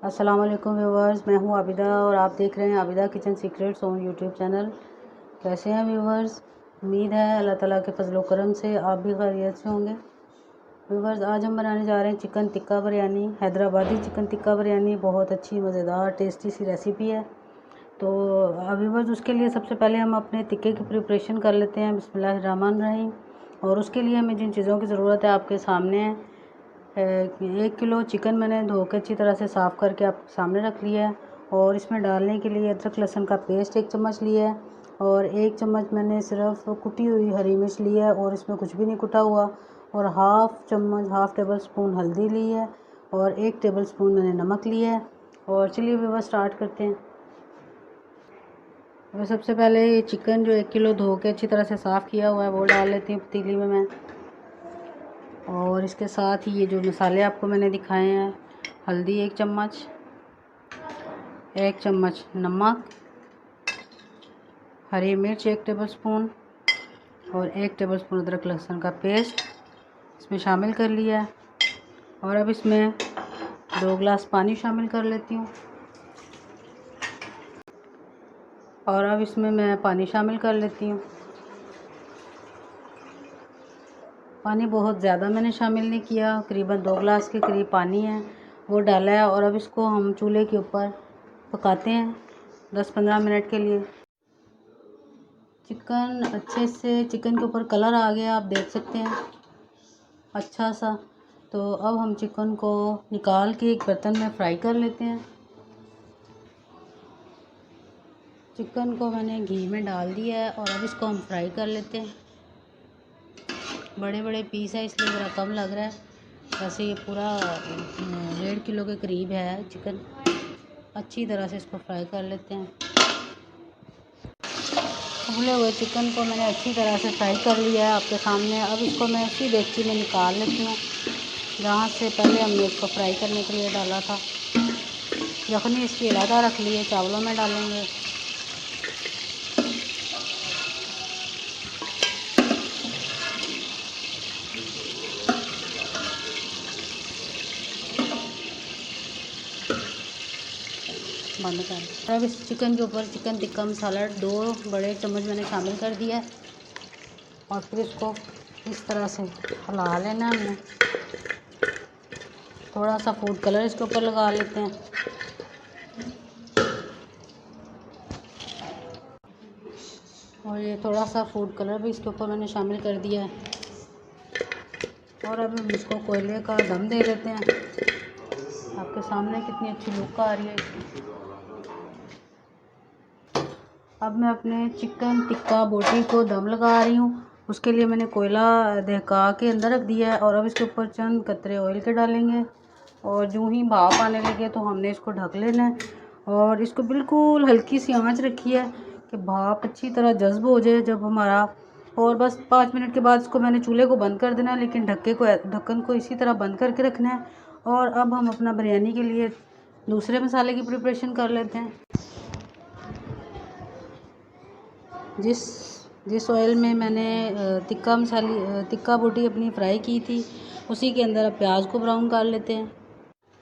अस्सलाम वालेकुम व्यूवर्स, मैं हूं आबिदा और आप देख रहे हैं Abida kitchen secrets on YouTube channel. कैसे हैं व्यूवर्स? उम्मीद है अल्लाह ताला के फजलो करम से आप भी खैरियत से होंगे। व्यूवर्स, आज हम बनाने जा रहे हैं चिकन टिक्का बिरयानी, हैदराबादी चिकन टिक्का बिरयानी। बहुत अच्छी मज़ेदार टेस्टी सी रेसिपी है। तो व्यूवर्स, उसके लिए सबसे पहले हम अपने टिक्के की प्रिपरेशन कर लेते हैं। बिस्मिल्लाहिर्रहमानिर्रहीम। और उसके लिए हमें जिन चीज़ों की ज़रूरत है आपके सामने है। 1 किलो चिकन मैंने धो के अच्छी तरह से साफ़ करके आपके सामने रख लिया है। और इसमें डालने के लिए अदरक लहसुन का पेस्ट 1 चम्मच लिया है। और 1 चम्मच मैंने सिर्फ कुटी हुई हरी मिर्च ली है और इसमें कुछ भी नहीं कुटा हुआ। और हाफ़ टेबल स्पून हल्दी ली है। और 1 टेबल स्पून मैंने नमक लिया है। और चलिए व्यूअर्स, स्टार्ट करते हैं। और सबसे पहले ये चिकन जो 1 किलो धो के अच्छी तरह से साफ़ किया हुआ है वो डाल लेती हूँ पतीली में मैं। और इसके साथ ही ये जो मसाले आपको मैंने दिखाए हैं, हल्दी 1 चम्मच, 1 चम्मच नमक, हरी मिर्च 1 टेबलस्पून और 1 टेबलस्पून अदरक लहसुन का पेस्ट इसमें शामिल कर लिया है। और अब इसमें 2 गिलास पानी शामिल कर लेती हूँ। और अब इसमें मैं पानी शामिल कर लेती हूँ। पानी बहुत ज़्यादा मैंने शामिल नहीं किया, करीबन 2 गिलास के करीब पानी है वो डाला है। और अब इसको हम चूल्हे के ऊपर पकाते हैं 10-15 मिनट के लिए। चिकन अच्छे से चिकन के ऊपर कलर आ गया, आप देख सकते हैं अच्छा सा। तो अब हम चिकन को निकाल के एक बर्तन में फ्राई कर लेते हैं। चिकन को मैंने घी में डाल दिया है और अब इसको हम फ्राई कर लेते हैं। बड़े बड़े पीस है इसलिए ज़रा कम लग रहा है। वैसे ये पूरा 1.5 किलो के करीब है चिकन। अच्छी तरह से इसको फ्राई कर लेते हैं। उबले हुए चिकन को मैंने अच्छी तरह से फ्राई कर लिया है आपके सामने। अब इसको मैं इसी डेगची में निकाल लेती हूँ जहाँ से पहले हमने इसको फ्राई करने के लिए डाला था। यखनी इसकी अलग रख लिए, चावलों में डालेंगे। बंद कर। अब इस चिकन के ऊपर चिकन टिक्का मसाला 2 बड़े चम्मच मैंने शामिल कर दिया है। और फिर इसको इस तरह से हिला लेना है हमने। थोड़ा सा फूड कलर इसके ऊपर लगा लेते हैं। और ये थोड़ा सा फूड कलर भी इसके ऊपर मैंने शामिल कर दिया है। और अब हम इसको कोयले का दम दे देते हैं। आपके सामने कितनी अच्छी लुक आ रही है इसकी। अब मैं अपने चिकन टिक्का बोटी को दम लगा रही हूँ। उसके लिए मैंने कोयला दहका के अंदर रख दिया है। और अब इसके ऊपर चंद कतरे ऑयल के डालेंगे। और यूँ ही भाप आने लगे तो हमने इसको ढक लेना है। और इसको बिल्कुल हल्की सी आंच रखी है कि भाप अच्छी तरह जज्ब हो जाए जब हमारा। और बस 5 मिनट के बाद इसको मैंने चूल्हे को बंद कर देना है, लेकिन ढक्कन को इसी तरह बंद करके रखना है। और अब हम अपना बिरयानी के लिए दूसरे मसाले की प्रिपरेशन कर लेते हैं। जिस ऑयल में मैंने टिक्का बोटी अपनी फ्राई की थी, उसी के अंदर अब प्याज को ब्राउन कर लेते हैं।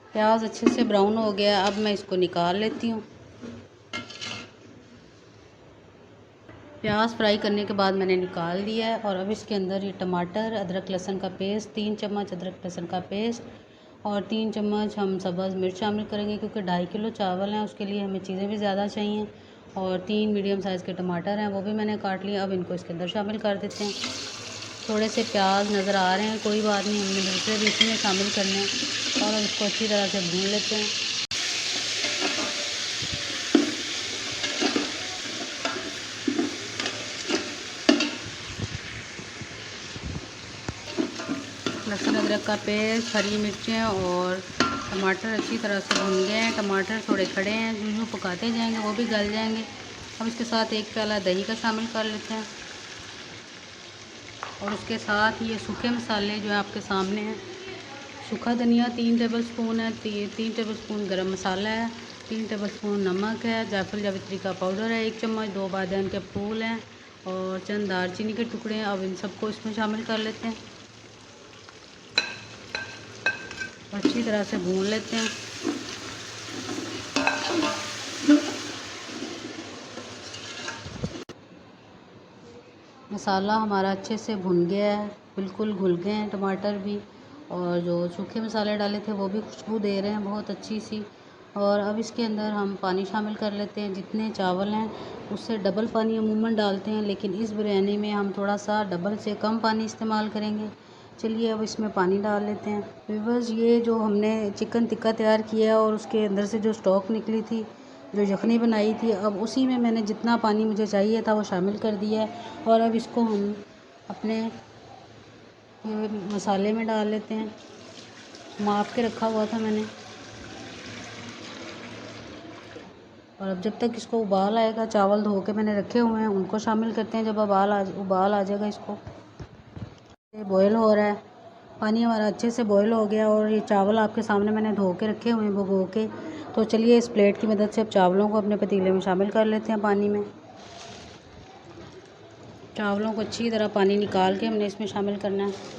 प्याज अच्छे से ब्राउन हो गया, अब मैं इसको निकाल लेती हूँ। प्याज फ्राई करने के बाद मैंने निकाल दिया है। और अब इसके अंदर ये टमाटर, अदरक लहसुन का पेस्ट 3 चम्मच अदरक लहसुन का पेस्ट और 3 चम्मच हम सब्ज़ मिर्च शामिल करेंगे, क्योंकि 2.5 किलो चावल हैं, उसके लिए हमें चीज़ें भी ज़्यादा चाहिए। और 3 मीडियम साइज़ के टमाटर हैं, वो भी मैंने काट लिए। अब इनको इसके अंदर शामिल कर देते हैं। थोड़े से प्याज नज़र आ रहे हैं, कोई बात नहीं, हमने दूसरे भी इसी में शामिल करने हैं। और अब इसको अच्छी तरह से भून लेते हैं। लहसुन अदरक का पेस्ट, हरी मिर्चें और टमाटर अच्छी तरह से भून गए हैं। टमाटर थोड़े खड़े हैं, जो पकाते जाएंगे वो भी गल जाएंगे। अब इसके साथ 1 प्याला दही का शामिल कर लेते हैं। और उसके साथ ये सूखे मसाले जो है आपके सामने हैं। सूखा धनिया 3 टेबल स्पून है, 3 टेबल स्पून गरम मसाला है, 3 टेबल स्पून नमक है, जायफल जावित्री का पाउडर है 1 चम्मच, 2 बादाम के फूल हैं और चंद दालचीनी के टुकड़े हैं। अब इन सबको इसमें शामिल कर लेते हैं। अच्छी तरह से भून लेते हैं। मसाला हमारा अच्छे से भुन गया है, बिल्कुल घुल गए हैं टमाटर भी, और जो सूखे मसाले डाले थे वो भी खुशबू दे रहे हैं बहुत अच्छी सी। और अब इसके अंदर हम पानी शामिल कर लेते हैं। जितने चावल हैं उससे डबल पानी अमूमन डालते हैं, लेकिन इस बिरयानी में हम थोड़ा सा डबल से कम पानी इस्तेमाल करेंगे। चलिए अब इसमें पानी डाल लेते हैं। व्यूअर्स, ये जो हमने चिकन टिक्का तैयार किया और उसके अंदर से जो स्टॉक निकली थी, जो यखनी बनाई थी, अब उसी में मैंने जितना पानी मुझे चाहिए था वो शामिल कर दिया है। और अब इसको हम अपने मसाले में डाल लेते हैं। माप के रखा हुआ था मैंने। और अब जब तक इसको उबाल आएगा, चावल धो के मैंने रखे हुए हैं उनको शामिल करते हैं। जब उबाल आ जाएगा, इसको बॉयल हो रहा है, पानी हमारा अच्छे से बॉयल हो गया और ये चावल आपके सामने मैंने धो के रखे हुए हैं भिगो के। तो चलिए इस प्लेट की मदद से अब चावलों को अपने पतीले में शामिल कर लेते हैं पानी में। चावलों को अच्छी तरह पानी निकाल के हमने इसमें शामिल करना है।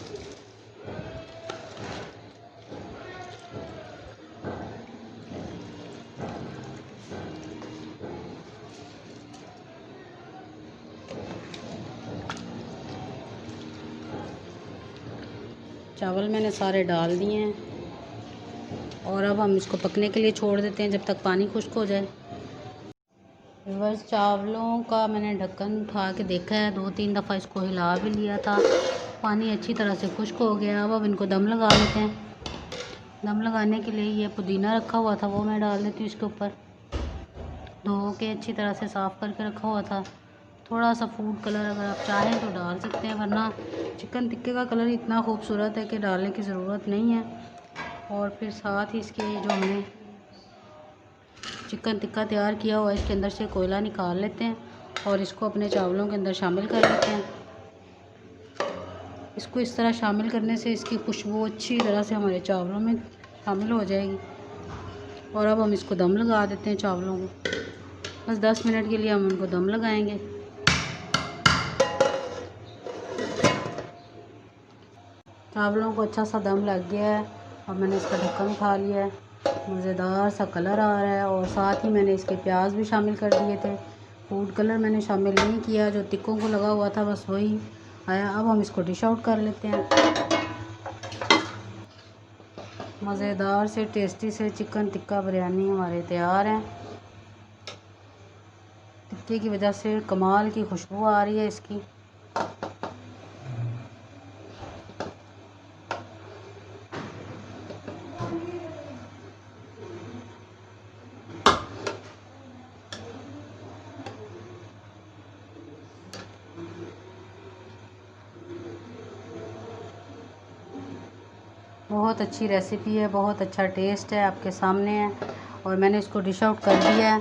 चावल मैंने सारे डाल दिए हैं और अब हम इसको पकने के लिए छोड़ देते हैं जब तक पानी खुश्क हो जाए। व्यूअर्स, चावलों का मैंने ढक्कन उठा के देखा है, 2-3 दफ़ा इसको हिला भी लिया था। पानी अच्छी तरह से खुश्क हो गया। अब इनको दम लगा लेते हैं। दम लगाने के लिए ये पुदीना रखा हुआ था वो मैं डाल देती हूँ इसके ऊपर। धो के अच्छी तरह से साफ़ करके रखा हुआ था। थोड़ा सा फूड कलर अगर आप चाहें तो डाल सकते हैं, वरना चिकन टिक्के का कलर इतना खूबसूरत है कि डालने की ज़रूरत नहीं है। और फिर साथ ही इसके जो हमने चिकन टिक्का तैयार किया हुआ है, इसके अंदर से कोयला निकाल लेते हैं और इसको अपने चावलों के अंदर शामिल कर लेते हैं। इसको इस तरह शामिल करने से इसकी खुशबू अच्छी तरह से हमारे चावलों में शामिल हो जाएगी। और अब हम इसको दम लगा देते हैं चावलों को। बस 10 मिनट के लिए हम उनको दम लगाएंगे। चावलों को अच्छा सा दम लग गया है और मैंने इसका ढक्कन उठा लिया है। मज़ेदार सा कलर आ रहा है और साथ ही मैंने इसके प्याज भी शामिल कर दिए थे। फूड कलर मैंने शामिल नहीं किया, जो टिक्कों को लगा हुआ था बस वही आया। अब हम इसको डिश आउट कर लेते हैं। मज़ेदार से टेस्टी से चिकन टिक्का बिरयानी हमारे तैयार हैं। टिक्के की वजह से कमाल की खुशबू आ रही है इसकी। बहुत अच्छी रेसिपी है, बहुत अच्छा टेस्ट है, आपके सामने है और मैंने इसको डिश आउट कर दिया है।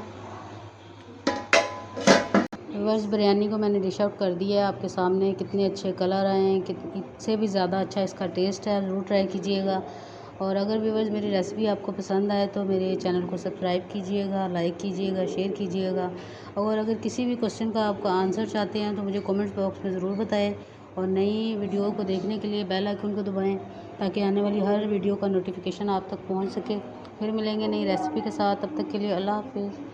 व्यूअर्स, बिरयानी को मैंने डिश आउट कर दिया है आपके सामने। कितने अच्छे कलर आए हैं, इससे भी ज़्यादा अच्छा इसका टेस्ट है। ज़रूर ट्राई कीजिएगा। और अगर व्यूअर्स मेरी रेसिपी आपको पसंद आए तो मेरे चैनल को सब्सक्राइब कीजिएगा, लाइक कीजिएगा, शेयर कीजिएगा। और अगर किसी भी क्वेश्चन का आपका आंसर चाहते हैं तो मुझे कमेंट बॉक्स में ज़रूर बताएं। और नई वीडियो को देखने के लिए बेल आइकन को दबाएं ताकि आने वाली हर वीडियो का नोटिफिकेशन आप तक पहुंच सके। फिर मिलेंगे नई रेसिपी के साथ, तब तक के लिए अल्लाह हाफ़िज़।